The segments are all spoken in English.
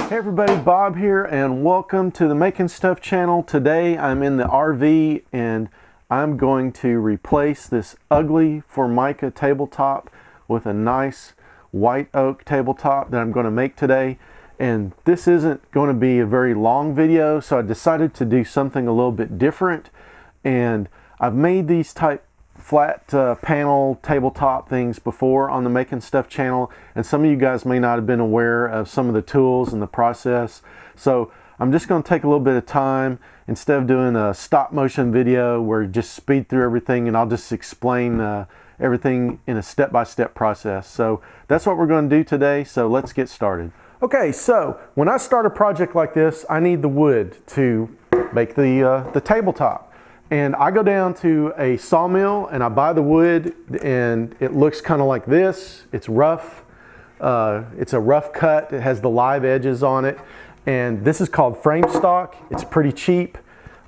Hey everybody, Bob here and welcome to the Making Stuff channel. Today I'm in the RV and I'm going to replace this ugly Formica tabletop with a nice white oak tabletop that I'm going to make today. And this isn't going to be a very long video, so I decided to do something a little bit different. And I've made these type flat panel tabletop things before on the Making Stuff channel, and some of you guys may not have been aware of some of the tools and the process. So I'm just going to take a little bit of time instead of doing a stop motion video where you just speed through everything, and I'll just explain everything in a step-by-step process. So that's what we're going to do today, so let's get started. Okay, so when I start a project like this, I need the wood to make the tabletop. And I go down to a sawmill and I buy the wood, and it looks kind of like this. It's rough. It's a rough cut. It has the live edges on it. And this is called frame stock. It's pretty cheap.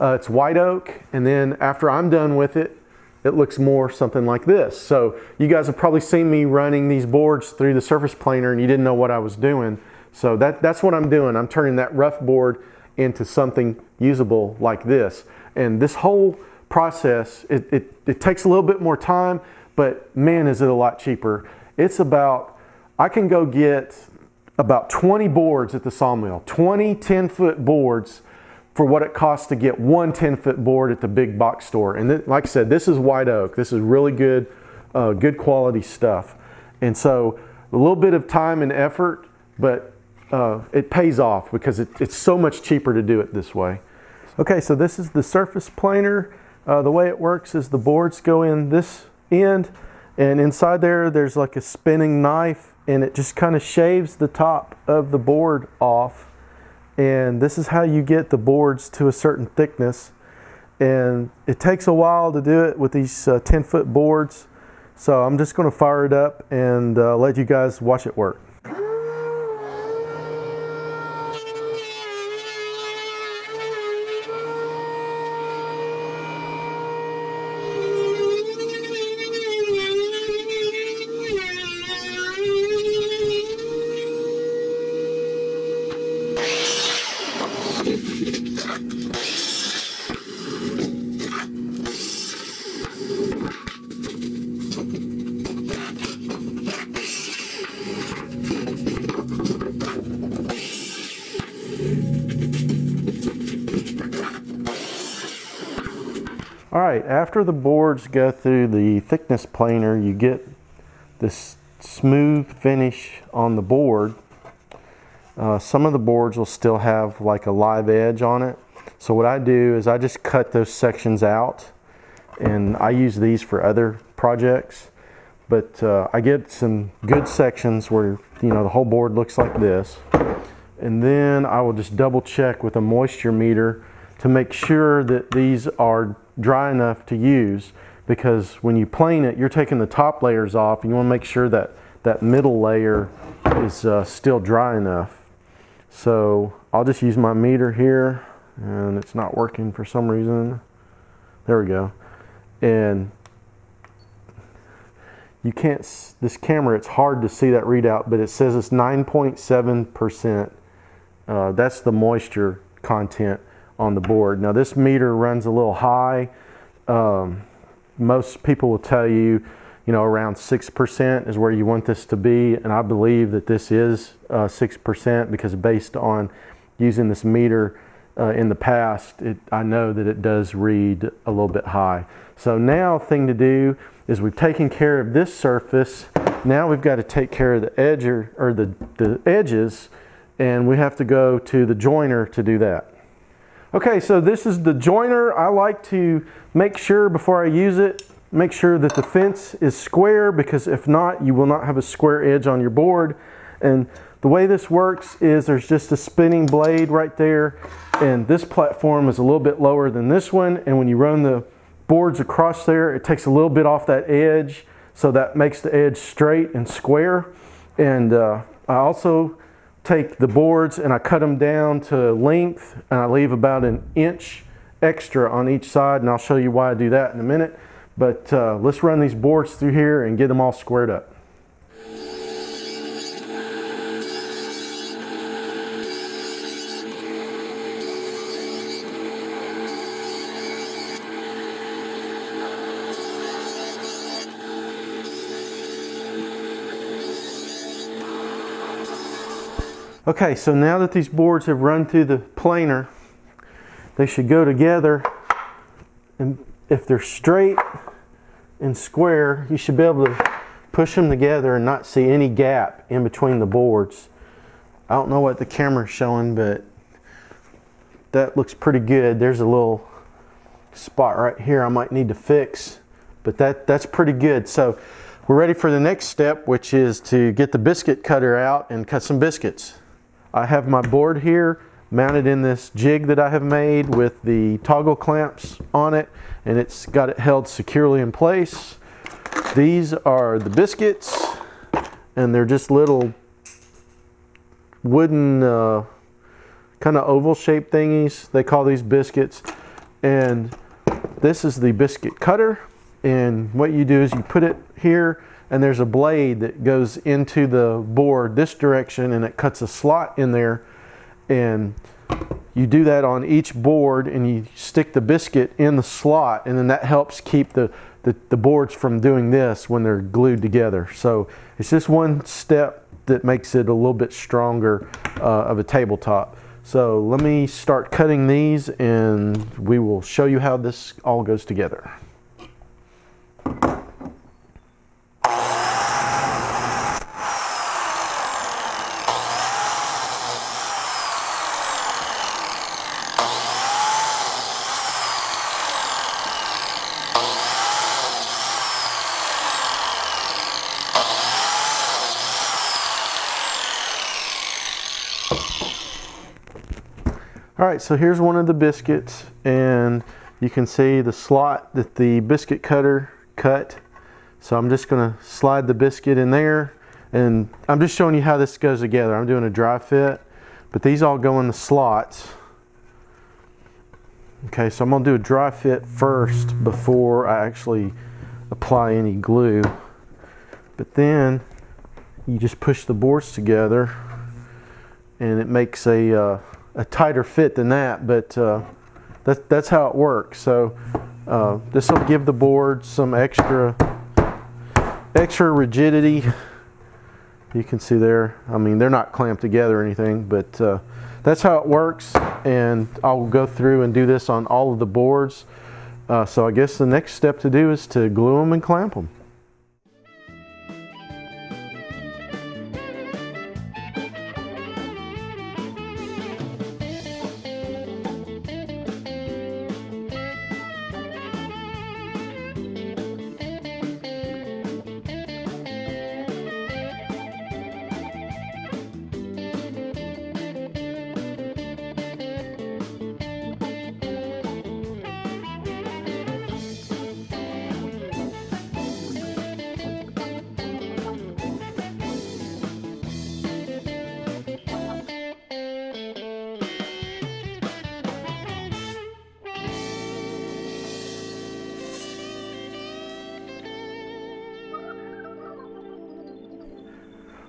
It's white oak. And then after I'm done with it, it looks more something like this. So you guys have probably seen me running these boards through the surface planer and you didn't know what I was doing. So that's what I'm doing. I'm turning that rough board into something usable like this. And this whole process, it takes a little bit more time, but man, is it a lot cheaper. It's about, I can go get about 20 boards at the sawmill, 20 10-foot boards for what it costs to get one 10-foot board at the big box store. And like I said, this is white oak. This is really good, good quality stuff. And so a little bit of time and effort, but it pays off because it's so much cheaper to do it this way. Okay, so this is the surface planer. The way it works is the boards go in this end, and inside there's like a spinning knife, and it just kind of shaves the top of the board off. And this is how you get the boards to a certain thickness. And it takes a while to do it with these 10-foot boards. So I'm just going to fire it up and let you guys watch it work. All right, after the boards go through the thickness planer, you get this smooth finish on the board. Some of the boards will still have like a live edge on it. So what I do is I just cut those sections out, and I use these for other projects. But I get some good sections where, you know, the whole board looks like this. And then I will just double check with a moisture meter to make sure that these are dry enough to use, because when you plane it, you're taking the top layers off, and you want to make sure that that middle layer is still dry enough. So I'll just use my meter here, and it's not working for some reason. There we go. And you can't, this camera, it's hard to see that readout, but it says it's 9.7%. That's the moisture content on the board. Now this meter runs a little high. Most people will tell you, you know, around 6% is where you want this to be, and I believe that this is 6% because based on using this meter in the past, I know that it does read a little bit high. So now thing to do is we've taken care of this surface. Now we've got to take care of the edge or the edges, and we have to go to the joiner to do that. Okay, so this is the joiner. I like to make sure before I use it, make sure that the fence is square, because if not, you will not have a square edge on your board. And the way this works is there's just a spinning blade right there, and this platform is a little bit lower than this one, and when you run the boards across there, it takes a little bit off that edge, so that makes the edge straight and square. And I also take the boards and I cut them down to length, and I leave about an inch extra on each side, and I'll show you why I do that in a minute. But let's run these boards through here and get them all squared up. Okay, so now that these boards have run through the planer, they should go together, and if they're straight and square, you should be able to push them together and not see any gap in between the boards. I don't know what the camera's showing, but that looks pretty good. There's a little spot right here I might need to fix, but that's pretty good. So we're ready for the next step, which is to get the biscuit cutter out and cut some biscuits. I have my board here mounted in this jig that I have made with the toggle clamps on it, and it's got it held securely in place. These are the biscuits, and they're just little wooden kind of oval shaped thingies. They call these biscuits. And this is the biscuit cutter, and what you do is you put it here, and there's a blade that goes into the board this direction, and it cuts a slot in there, and you do that on each board, and you stick the biscuit in the slot, and then that helps keep the boards from doing this when they're glued together. So it's just one step that makes it a little bit stronger of a tabletop. So let me start cutting these, and we will show you how this all goes together. All right, so here's one of the biscuits, and you can see the slot that the biscuit cutter cut. So I'm just going to slide the biscuit in there, and I'm just showing you how this goes together. I'm doing a dry fit, but these all go in the slots. Okay, so I'm going to do a dry fit first before I actually apply any glue. But then you just push the boards together, and it makes a tighter fit than that, but that's how it works. So this will give the board some extra rigidity. You can see there, I mean, they're not clamped together or anything, but that's how it works, and I'll go through and do this on all of the boards. So I guess the next step to do is to glue them and clamp them.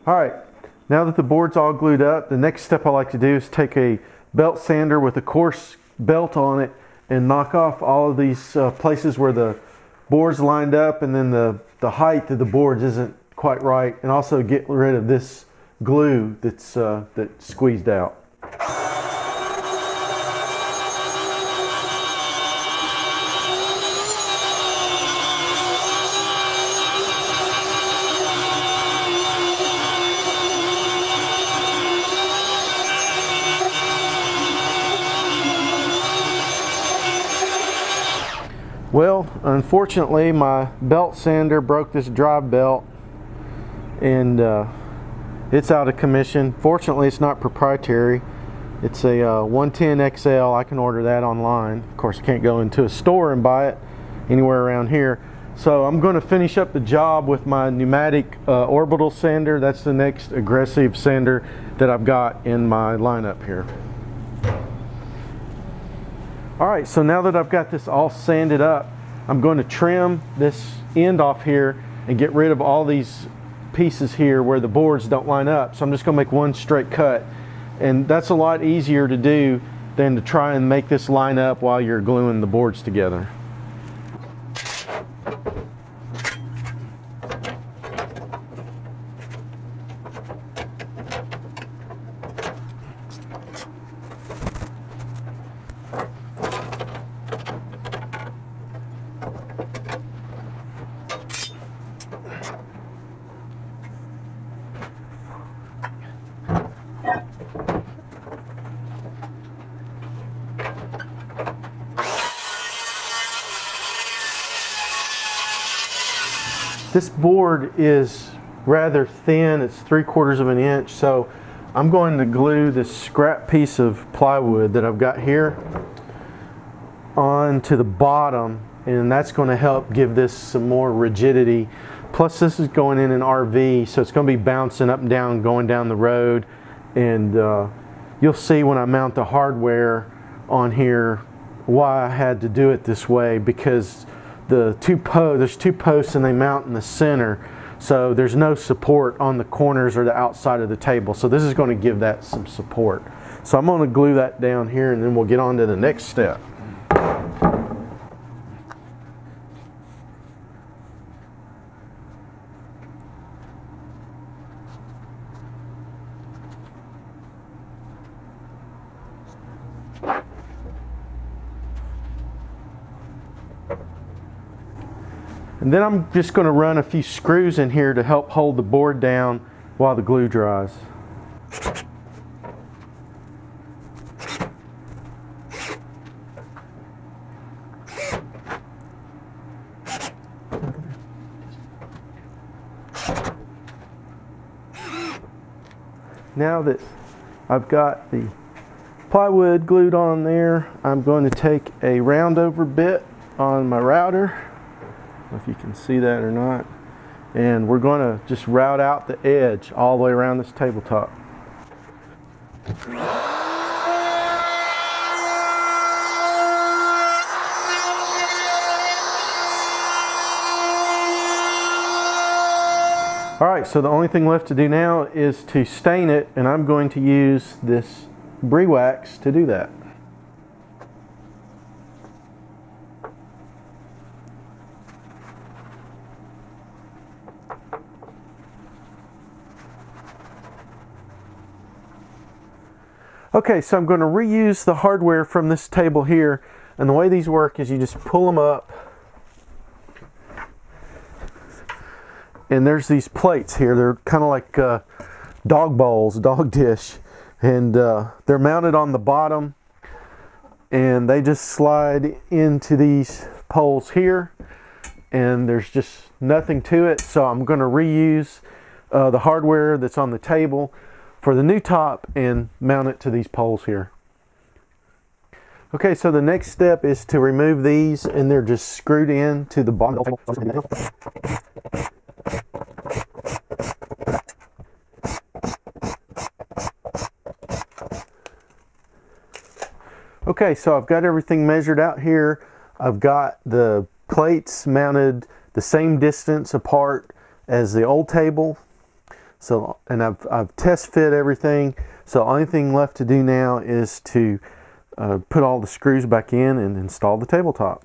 All right, now that the board's all glued up, the next step I like to do is take a belt sander with a coarse belt on it and knock off all of these places where the board's lined up, and then the height of the boards isn't quite right, and also get rid of this glue that's squeezed out. Well, unfortunately, my belt sander broke this drive belt, and it's out of commission. Fortunately, it's not proprietary. It's a 110 XL. I can order that online. Of course, I can't go into a store and buy it anywhere around here. So I'm going to finish up the job with my pneumatic orbital sander. That's the next aggressive sander that I've got in my lineup here. Alright, so now that I've got this all sanded up, I'm going to trim this end off here and get rid of all these pieces here where the boards don't line up. So I'm just going to make one straight cut. And that's a lot easier to do than to try and make this line up while you're gluing the boards together. This board is rather thin. It's 3/4 of an inch, so I'm going to glue this scrap piece of plywood that I've got here onto the bottom, and that's going to help give this some more rigidity. Plus this is going in an RV, so it's going to be bouncing up and down going down the road, and you'll see when I mount the hardware on here why I had to do it this way, because there's two posts and they mount in the center, so there's no support on the corners or the outside of the table, so this is going to give that some support. So I'm going to glue that down here, and then we'll get on to the next step. And then I'm just going to run a few screws in here to help hold the board down while the glue dries. Now that I've got the plywood glued on there, I'm going to take a round over bit on my router. I don't know if you can see that or not. And we're going to just route out the edge all the way around this tabletop. Alright, so the only thing left to do now is to stain it, and I'm going to use this brie wax to do that. Okay, so I'm going to reuse the hardware from this table here, and the way these work is you just pull them up, and there's these plates here. They're kind of like dog bowls, dog dish, and they're mounted on the bottom, and they just slide into these poles here, and there's just nothing to it. So I'm going to reuse the hardware that's on the table for the new top and mount it to these poles here. Okay, so the next step is to remove these, and they're just screwed in to the bottom of the table. Okay, so I've got everything measured out here. I've got the plates mounted the same distance apart as the old table. So, and I've test fit everything. So the only thing left to do now is to put all the screws back in and install the tabletop.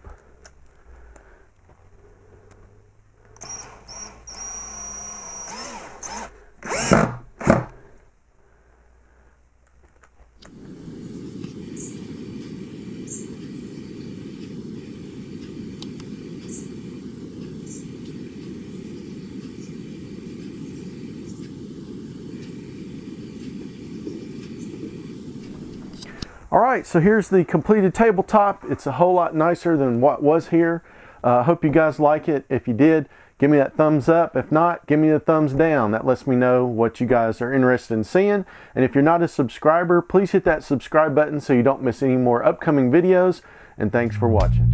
Alright, so here's the completed tabletop. It's a whole lot nicer than what was here. I hope you guys like it. If you did, give me that thumbs up. If not, give me the thumbs down. That lets me know what you guys are interested in seeing. And if you're not a subscriber, please hit that subscribe button so you don't miss any more upcoming videos. And thanks for watching.